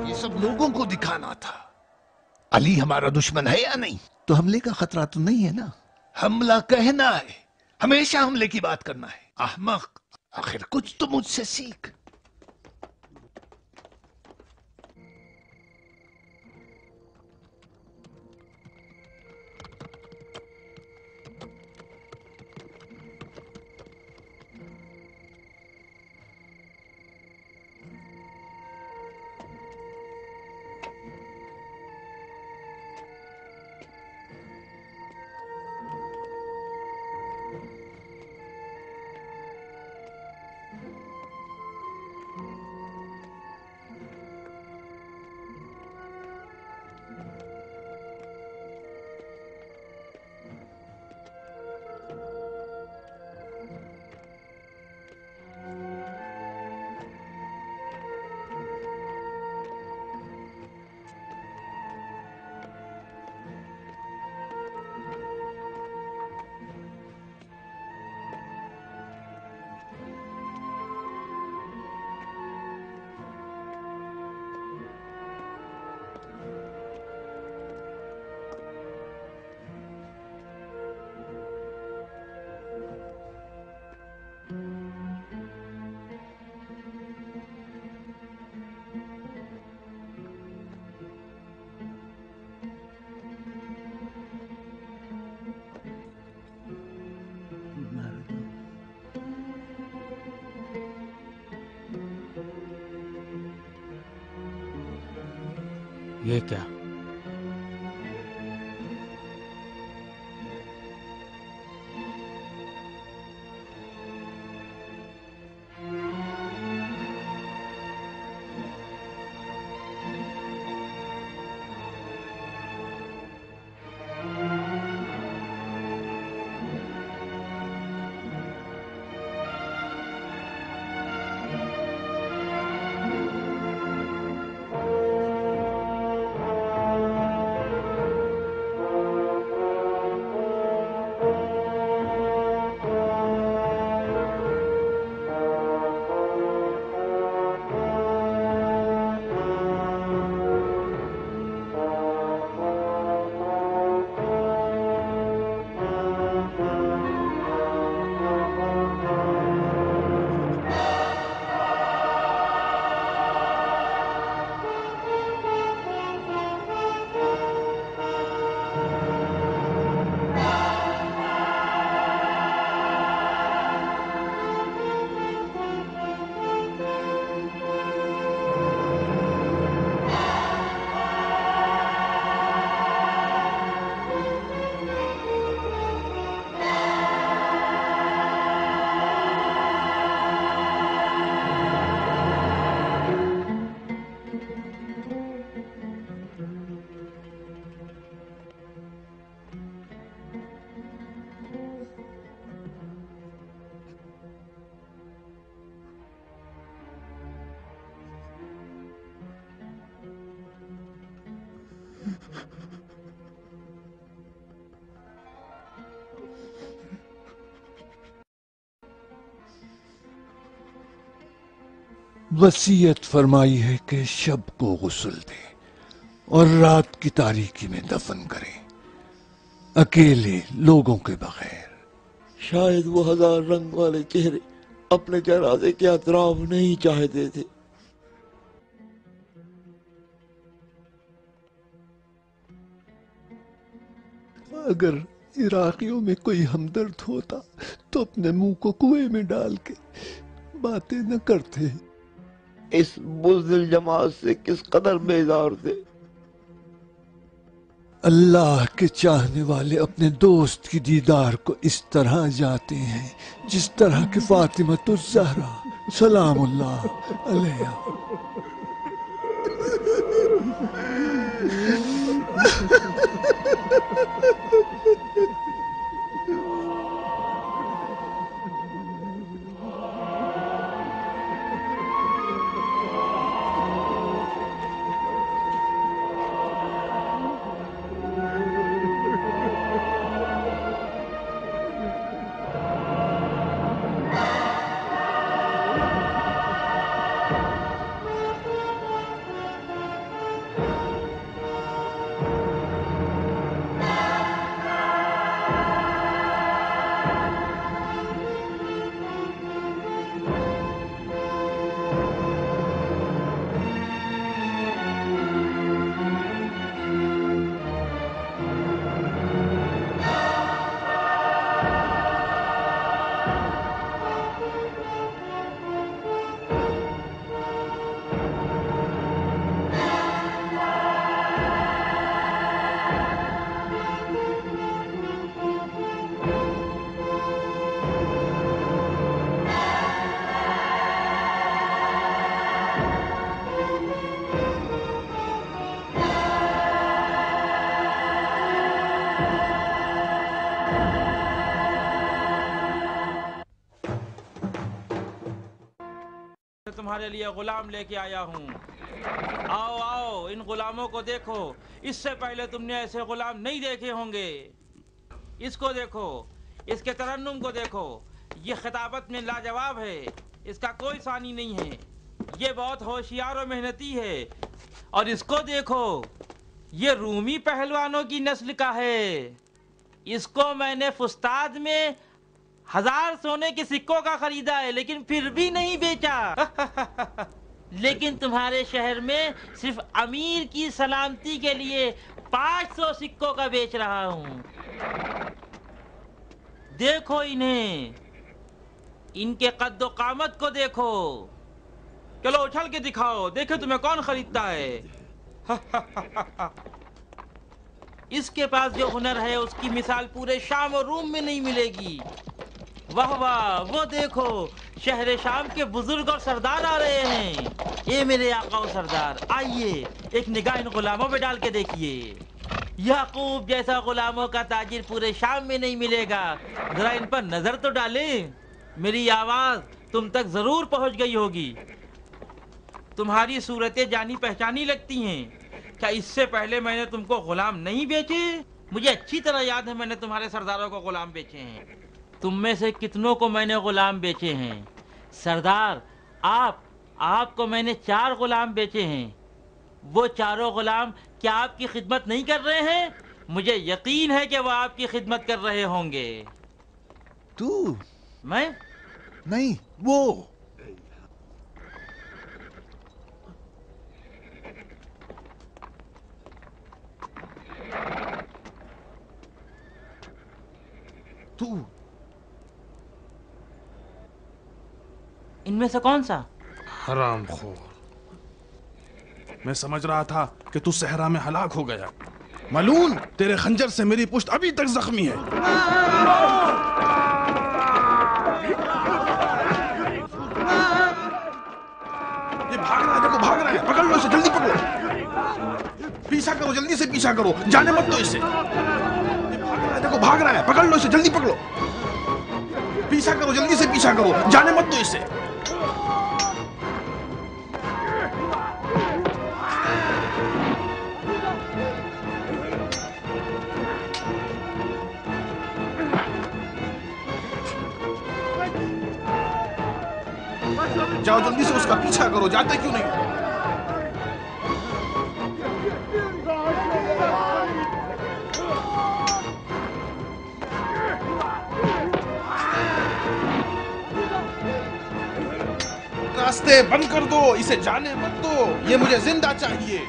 یہ سب لوگوں کو دکھانا تھا علی ہمارا دشمن ہے یا نہیں. تو حملے کا خطرہ تو نہیں ہے نا؟ حملہ کہنا ہے، ہمیشہ حملے کی بات کرنا ہے. احمق، آخر کچھ تو مجھ سے سیکھ. یہ کیا؟ وصیت فرمائی ہے کہ شب کو غسل دیں اور رات کی تاریکی میں دفن کریں، اکیلے لوگوں کے بغیر۔ شاید وہ 1000 رنگ والے چہرے اپنے جنازے کے اطراف نہیں چاہتے تھے۔ اگر عراقیوں میں کوئی ہمدرد ہوتا تو اپنے منہ کو کنویں میں ڈال کے باتیں نہ کرتے۔ اس بزدل جماعت سے کس قدر بیزار تھے۔ اللہ کے چاہنے والے اپنے دوست کی دیدار کو اس طرح جاتے ہیں جس طرح کہ فاطمۃ الزہرا سلام اللہ علیہا۔ تمہارے لیے غلام لے کے آیا ہوں. آؤ آؤ ان غلاموں کو دیکھو. اس سے پہلے تم نے ایسے غلام نہیں دیکھے ہوں گے. اس کو دیکھو, اس کے ترنم کو دیکھو. یہ خطابت میں لاجواب ہے, اس کا کوئی ثانی نہیں ہے. یہ بہت ہوشیار اور محنتی ہے. اور اس کو دیکھو, یہ رومی پہلوانوں کی نسل کا ہے. اس کو میں نے فستاد میں 1000 سونے کے سکوں کا خریدا ہے, لیکن پھر بھی نہیں بیچا. لیکن تمہارے شہر میں صرف امیر کی سلامتی کے لیے 500 سکوں کا بیچ رہا ہوں. دیکھو انہیں, ان کے قد و قامت کو دیکھو. چلو اچھل کے دکھاؤ, دیکھو تمہیں کون خریدتا ہے. اس کے پاس جو ہنر ہے اس کی مثال پورے شام اور روم میں نہیں ملے گی. واہ واہ, وہ دیکھو شہر شام کے بزرگ اور سردار آ رہے ہیں. اے میرے آقا و سردار, آئیے ایک نگاہ ان غلاموں پہ ڈال کے دیکھیے. یعقوب جیسا غلاموں کا تاجر پورے شام میں نہیں ملے گا. ذرا ان پر نظر تو ڈالیں. میری آواز تم تک ضرور پہنچ گئی ہوگی. تمہاری صورتیں جانی پہچانی لگتی ہیں. کیا اس سے پہلے میں نے تم کو غلام نہیں بیچے؟ مجھے اچھی طرح یاد ہے میں نے تمہارے سرداروں کو غلام بیچے ہیں. تم میں سے کتنوں کو میں نے غلام بیچے ہیں؟ سردار, آپ کو میں نے 4 غلام بیچے ہیں. وہ چاروں غلام کیا آپ کی خدمت نہیں کر رہے ہیں؟ مجھے یقین ہے کہ وہ آپ کی خدمت کر رہے ہوں گے. تو میں نہیں, وہ تو ان میں سے کون سا؟ حرام خور, میں سمجھ رہا تھا کہ تو صحرا میں ہلاک ہو گیا. ملعون, تیرے خنجر سے میری پشت ابھی تک زخمی ہے. یہ بھاگ رہا ہے, دیکھو بھاگ رہا ہے. پکڑ لو اسے, جلدی پکڑو. پیچھا کرو, جلدی سے پیچھا کرو, جانے مت دو اسے. یہ بھاگ رہا ہے, دیکھو بھاگ رہا ہے. پکڑ لو اسے, جلدی پکڑو. پیچھا کرو, جلدی سے پیچھا کرو, جانے مت دو اسے. جاؤ جلدی سے اس کا پیچھا کرو, جاتے کیوں نہیں؟ راستے بند کر دو, اسے جانے مت دو. یہ مجھے زندہ چاہیے.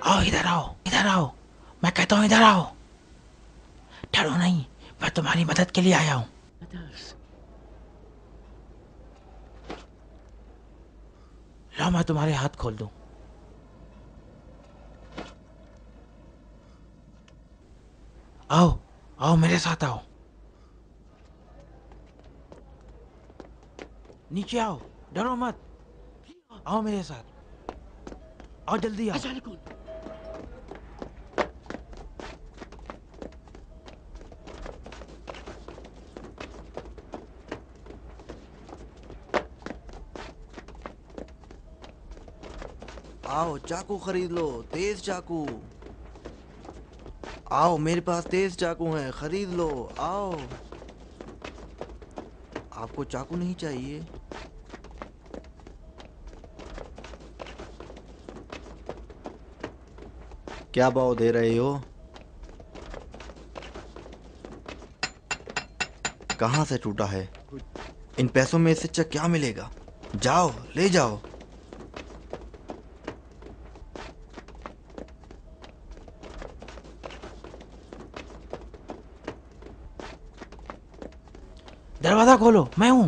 آؤ ادھر آؤ, ادھر آؤ, میں کہتا ہوں ادھر آؤ. ڈرو نہیں, میں تمہاری مدد کے لیے آیا ہوں. لاؤ میں تمہارے ہاتھ کھول دوں. آؤ آؤ میرے ساتھ آؤ. نیچے آؤ, ڈرو مت. آؤ میرے ساتھ, آؤ جلدی آؤ. آؤ چاقو خرید لو, تیز چاقو. آؤ میرے پاس تیز چاقو ہیں, خرید لو. آؤ. آپ کو چاقو نہیں چاہیے؟ کیا بھاؤ دے رہے ہو؟ کہاں سے ٹوٹا ہے؟ ان پیسوں میں اس سے اچھا کیا ملے گا؟ جاؤ لے جاؤ. دروازہ کھولو, میں ہوں.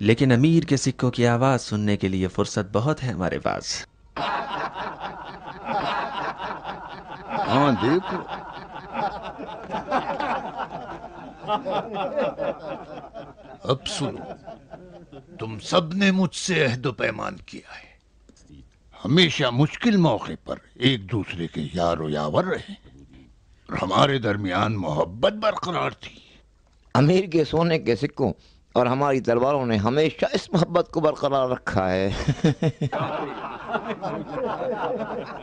لیکن امیر کے سکوں کی آواز سننے کے لیے فرصت بہت ہے ہمارے پاس. ہاں دیکھو. اب سنو، تم سب نے مجھ سے عہد و پیمان کیا ہے ہمیشہ مشکل موقع پر ایک دوسرے کے یار و یاور رہے، اور ہمارے درمیان محبت برقرار تھی. امیر کے سونے کے سکوں اور ہماری تلواروں نے ہمیشہ اس محبت کو برقرار رکھا ہے.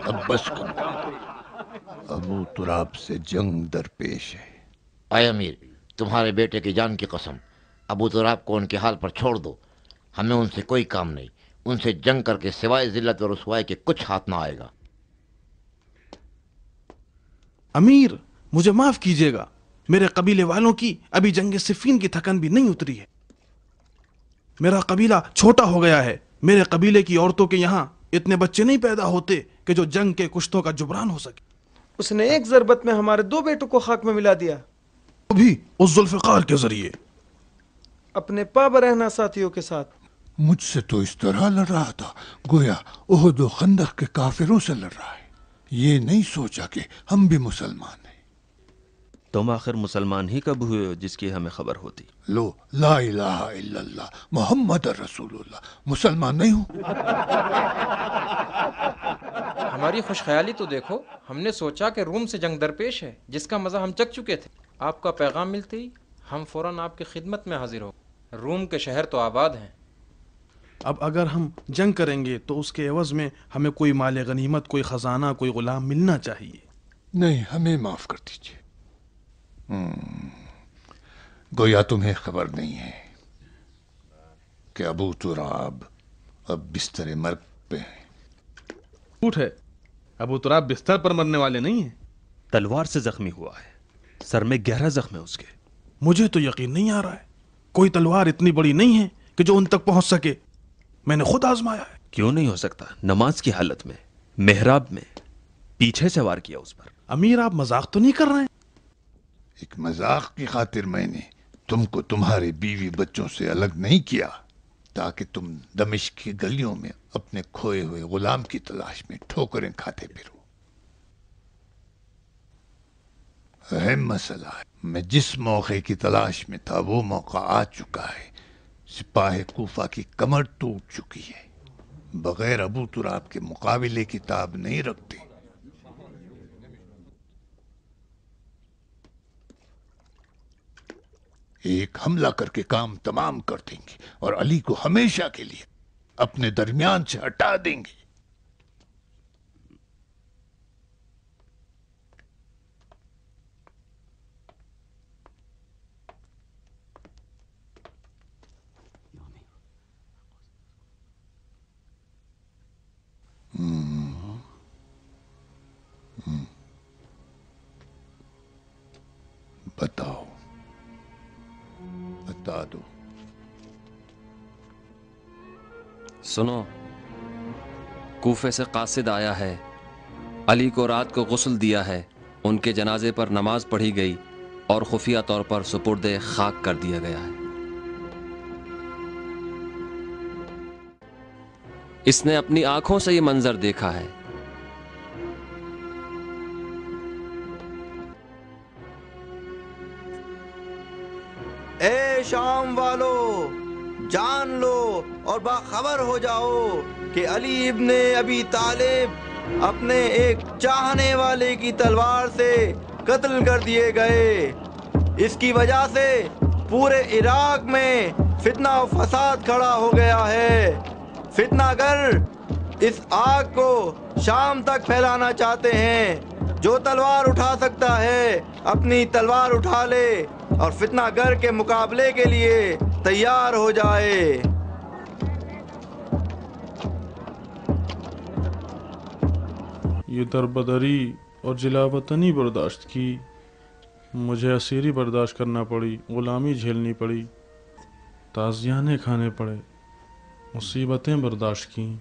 اب بس کرو، ابو تراب سے جنگ درپیش ہے. اے امیر، تمہارے بیٹے کی جان کی قسم، ابو تراب کو ان کے حال پر چھوڑ دو. ہمیں ان سے کوئی کام نہیں. ان سے جنگ کر کے سوائے ذلت و رسوائی کے کچھ ہاتھ نہ آئے گا. امیر، مجھے معاف کیجیے گا، میرے قبیلے والوں کی ابھی جنگ صفین کی تھکن بھی نہیں اتری ہے. میرا قبیلہ چھوٹا ہو گیا ہے. میرے قبیلے کی عورتوں کے یہاں اتنے بچے نہیں پیدا ہوتے کہ جو جنگ کے کشتوں کا جبران ہو سکے. اس نے ایک ضربت میں ہمارے 2 بیٹوں کو خاک میں ملا دیا، وہ بھی اس ذوالفقار کے ذریعے. اپنے پابرہنہ ساتھیوں کے ساتھ. مجھ سے تو اس طرح لڑ رہا تھا گویا احد و خندق کے کافروں سے لڑ رہا ہے. یہ نہیں سوچا کہ ہم بھی مسلمان ہیں. تم آخر مسلمان ہی کب ہوئے ہو جس کی ہمیں خبر ہوتی؟ لو، لا الہ الا اللہ محمد رسول اللہ، مسلمان نہیں ہوں. ہماری خوش خیالی تو دیکھو. ہم نے سوچا کہ روم سے جنگ درپیش ہے جس کا مزہ ہم چکھ چکے تھے. آپ کا پیغام ملتے ہی ہم فوراً آپ کی خدمت میں حاضر ہو. روم کے شہر تو آباد ہیں. اب اگر ہم جنگ کریں گے تو اس کے عوض میں ہمیں کوئی مال غنیمت، کوئی خزانہ، کوئی غلام ملنا چاہیے. نہیں، ہمیں معاف کر دیجیے. گویا تمہیں خبر نہیں ہے کہ ابو تراب اب بستر مرگ پہ ہیں. جھوٹ ہے، ابو تراب بستر پر مرنے والے نہیں ہیں. تلوار سے زخمی ہوا ہے، سر میں گہرا زخم ہے اس کے. مجھے تو یقین نہیں آ رہا ہے. کوئی تلوار اتنی بڑی نہیں ہے کہ جو ان تک پہنچ سکے. میں نے خود آزمایا ہے. کیوں نہیں ہو سکتا؟ نماز کی حالت میں محراب میں پیچھے سے وار کیا اس پر. امیر، آپ مذاق تو نہیں کر رہے ہیں؟ ایک مذاق کی خاطر میں نے تم کو تمہارے بیوی بچوں سے الگ نہیں کیا تاکہ تم دمشق کی گلیوں میں اپنے کھوئے ہوئے غلام کی تلاش میں ٹھوکریں کھاتے پھرو. اہم مسئلہ ہے، میں جس موقع کی تلاش میں تھا وہ موقع آ چکا ہے. سپاہ کوفہ کی کمر ٹوٹ چکی ہے. بغیر ابو تراب کے مقابلے کی تاب نہیں رکھتے. ایک حملہ کر کے کام تمام کر دیں گے اور علی کو ہمیشہ کے لیے اپنے درمیان سے ہٹا دیں گے. بتاؤ، بتا دو. سنو، کوفے سے قاصد آیا ہے. علی کو رات کو غسل دیا ہے، ان کے جنازے پر نماز پڑھی گئی اور خفیہ طور پر سپرد خاک کر دیا گیا ہے. اس نے اپنی آنکھوں سے یہ منظر دیکھا ہے. اے شام والو، جان لو اور باخبر ہو جاؤ کہ علی ابن ابی طالب اپنے ایک چاہنے والے کی تلوار سے قتل کر دیے گئے. اس کی وجہ سے پورے عراق میں فتنہ و فساد کھڑا ہو گیا ہے. فتنہ گر اس آگ کو شام تک پھیلانا چاہتے ہیں. جو تلوار اٹھا سکتا ہے اپنی تلوار اٹھا لے اور فتنہ گر کے مقابلے کے لیے تیار ہو جائے. یہ دربدری اور جلاوطنی برداشت کی، مجھے اسیری برداشت کرنا پڑی، غلامی جھیلنی پڑی، تعزیانے کھانے پڑے، مصیبتیں برداشت کیں،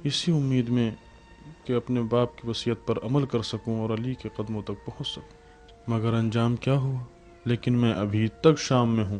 اسی امید میں کہ اپنے باپ کی وصیت پر عمل کر سکوں اور علی کے قدموں تک پہنچ سکوں. مگر انجام کیا ہوا؟ لیکن میں ابھی تک شام میں ہوں.